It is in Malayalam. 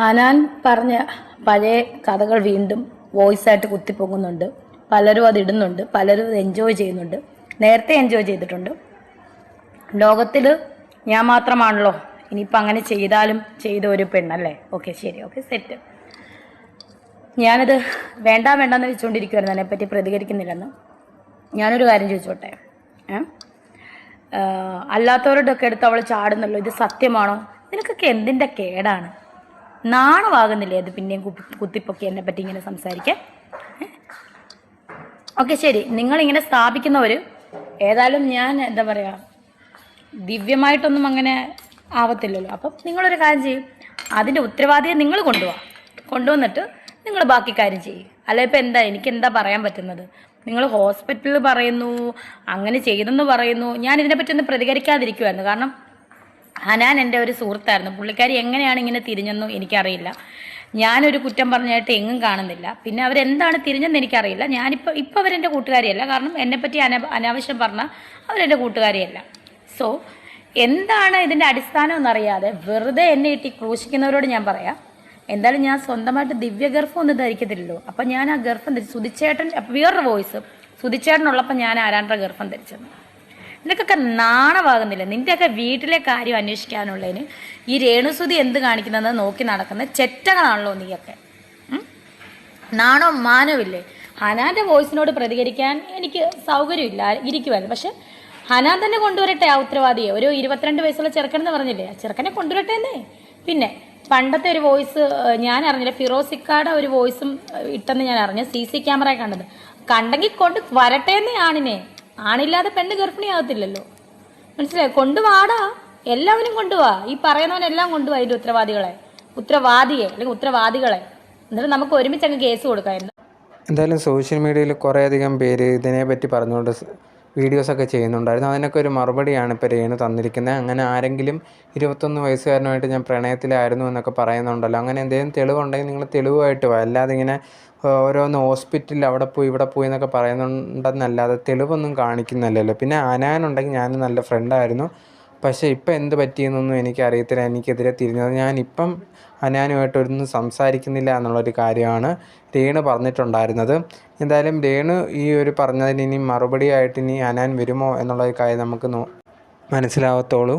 ഹനാൻ പറഞ്ഞ പഴയ കഥകൾ വീണ്ടും വോയിസ് ആയിട്ട് കുത്തിപ്പൊങ്ങുന്നുണ്ട്. പലരും അത് ഇടുന്നുണ്ട്, പലരും അത് എൻജോയ് ചെയ്യുന്നുണ്ട്. നേരത്തെ എൻജോയ് ചെയ്തിട്ടുണ്ട്. ലോകത്തിൽ ഞാൻ മാത്രമാണല്ലോ ഇനിയിപ്പോൾ അങ്ങനെ ചെയ്താലും ചെയ്ത ഒരു പെണ്ണല്ലേ. ഓക്കെ, ശരി, ഓക്കെ, സെറ്റ്. ഞാനത് വേണ്ടെന്ന് വെച്ചുകൊണ്ടിരിക്കുവായിരുന്നു, അതിനെപ്പറ്റി പ്രതികരിക്കുന്നില്ലെന്ന്. ഞാനൊരു കാര്യം ചോദിച്ചോട്ടെ. അല്ലാത്തവരുടെയൊക്കെ എടുത്ത് അവൾ ചാടുന്നല്ലോ, ഇത് സത്യമാണോ? നിനക്കൊക്കെ എന്തിൻ്റെ കേടാണ്? നാണമാകുന്നില്ലേ അത് പിന്നെയും കുത്തിപ്പൊക്കി എന്നെ പറ്റി ഇങ്ങനെ സംസാരിക്കാൻ? ഓക്കെ, ശരി, നിങ്ങളിങ്ങനെ സ്ഥാപിക്കുന്നവർ ഏതായാലും ഞാൻ എന്താ പറയുക, ദിവ്യമായിട്ടൊന്നും അങ്ങനെ ആവത്തില്ലല്ലോ. അപ്പം നിങ്ങളൊരു കാര്യം ചെയ്യും, അതിൻ്റെ ഉത്തരവാദിയെ നിങ്ങൾ കൊണ്ടുവന്നിട്ട് നിങ്ങൾ ബാക്കി കാര്യം ചെയ്യും. അല്ല ഇപ്പം എനിക്കെന്താ പറയാൻ പറ്റുന്നത്? നിങ്ങൾ ഹോസ്പിറ്റലിൽ പറയുന്നു, അങ്ങനെ ചെയ്തെന്ന് പറയുന്നു. ഞാൻ ഇതിനെപ്പറ്റി ഒന്ന് പ്രതികരിക്കാതിരിക്കുമായിരുന്നു. കാരണം ഹനാൻ എൻ്റെ ഒരു സുഹൃത്തായിരുന്നു. പുള്ളിക്കാരി എങ്ങനെയാണ് ഇങ്ങനെ തിരിഞ്ഞെന്നും എനിക്കറിയില്ല. ഞാനൊരു കുറ്റം പറഞ്ഞായിട്ട് എങ്ങും കാണുന്നില്ല. പിന്നെ അവരെന്താണ് തിരിഞ്ഞെന്ന് എനിക്കറിയില്ല. ഇപ്പം അവരെൻ്റെ കൂട്ടുകാരിയല്ല. കാരണം എന്നെപ്പറ്റി അനാവശ്യം പറഞ്ഞാൽ അവരെൻ്റെ കൂട്ടുകാരിയല്ല. സോ എന്താണ് ഇതിൻ്റെ അടിസ്ഥാനം എന്നറിയാതെ വെറുതെ എന്നെ ഇട്ടി ക്രൂശിക്കുന്നവരോട് ഞാൻ പറയാം, എന്തായാലും ഞാൻ സ്വന്തമായിട്ട് ദിവ്യ ഗർഭം ഒന്നും ധരിക്കത്തില്ലല്ലോ. അപ്പം ഞാൻ ആ ഗർഭം ധരിച്ചു. സുധിച്ചേട്ടൻ വേറൊരു വോയിസ്, സുധിച്ചേട്ടനുള്ളപ്പം ഞാൻ ആരാണ്ട ഗർഭം ധരിച്ചത്. നിനക്കൊക്കെ നാണമാകുന്നില്ല? നിൻ്റെയൊക്കെ വീട്ടിലെ കാര്യം അന്വേഷിക്കാനുള്ളതിന് ഈ രേണുസുതി എന്ത് കാണിക്കുന്നതെന്ന് നോക്കി നടക്കുന്ന ചെറ്റകളാണല്ലോ നീയൊക്കെ. നാണോ മാനമില്ലേ? ഹനാൻ്റെ വോയിസിനോട് പ്രതികരിക്കാൻ എനിക്ക് സൗകര്യമില്ല, ഇരിക്കുമായിരുന്നു. പക്ഷെ ഹനാൻ തന്നെ കൊണ്ടുവരട്ടെ ആ ഉത്തരവാദിയെ. ഒരു 22 വയസ്സുള്ള ചെറുക്കനെന്ന് പറഞ്ഞില്ലേ, ആ ചെറുക്കനെ കൊണ്ടുവരട്ടെ എന്നേ. പിന്നെ പണ്ടത്തെ ഒരു വോയിസ് ഞാൻ അറിഞ്ഞില്ല, ഫിറോസിക്കാടെ ഒരു വോയിസും ഇട്ടെന്ന് ഞാൻ അറിഞ്ഞു. CC ക്യാമറ കണ്ടെങ്കിൽ കൊണ്ട് വരട്ടെ എന്നേ. ആണില്ലാതെ പെണ്ണ് ഗർഭിണിയാകത്തില്ലല്ലോ, മനസ്സിലായോ? കൊണ്ടുവാടാ, എല്ലാവരും കൊണ്ടുപോവാ. ഈ പറയുന്നവനെല്ലാം കൊണ്ടുപോവാ അതിൻ്റെ ഉത്തരവാദിയെ അല്ലെങ്കിൽ ഉത്തരവാദികളെ. എന്നിട്ട് നമുക്ക് ഒരുമിച്ച് അങ്ങ് കേസ് കൊടുക്കാമായിരുന്നു. എന്തായാലും സോഷ്യൽ മീഡിയയിൽ കുറേയധികം പേര് ഇതിനെപ്പറ്റി പറഞ്ഞുകൊണ്ട് വീഡിയോസൊക്കെ ചെയ്യുന്നുണ്ടായിരുന്നു. അതിനൊക്കെ ഒരു മറുപടിയാണ് ഇപ്പോൾ രേണു തന്നിരിക്കുന്നത്. അങ്ങനെ ആരെങ്കിലും 21 വയസ്സുകാരനുമായിട്ട് ഞാൻ പ്രണയത്തിലായിരുന്നു എന്നൊക്കെ പറയുന്നുണ്ടല്ലോ, അങ്ങനെ എന്തെങ്കിലും തെളിവുണ്ടെങ്കിൽ നിങ്ങൾ തെളിവുമായിട്ട് പോകാം. അല്ലാതെ ഇങ്ങനെ ഓരോന്ന് ഹോസ്പിറ്റലിൽ അവിടെ പോയി ഇവിടെ പോയി എന്നൊക്കെ പറയുന്നുണ്ടെന്നല്ലാതെ തെളിവൊന്നും കാണിക്കുന്നില്ലല്ലോ. പിന്നെ അനാനുണ്ടെങ്കിൽ ഞാൻ നല്ല ഫ്രണ്ടായിരുന്നു, പക്ഷേ ഇപ്പം എന്ത് പറ്റിയെന്നൊന്നും എനിക്കറിയത്തില്ല. എനിക്കെതിരെ തിരിഞ്ഞത് ഞാനിപ്പം ഹനാനുമായിട്ടൊന്നും സംസാരിക്കുന്നില്ല എന്നുള്ളൊരു കാര്യമാണ് രേണു പറഞ്ഞിട്ടുണ്ടായിരുന്നത്. എന്തായാലും രേണു ഈ ഒരു പറഞ്ഞതിന് ഇനി മറുപടിയായിട്ട് ഇനി ഹനാൻ വരുമോ എന്നുള്ളൊരു കാര്യം നമുക്ക് മനസ്സിലാവത്തുള്ളൂ.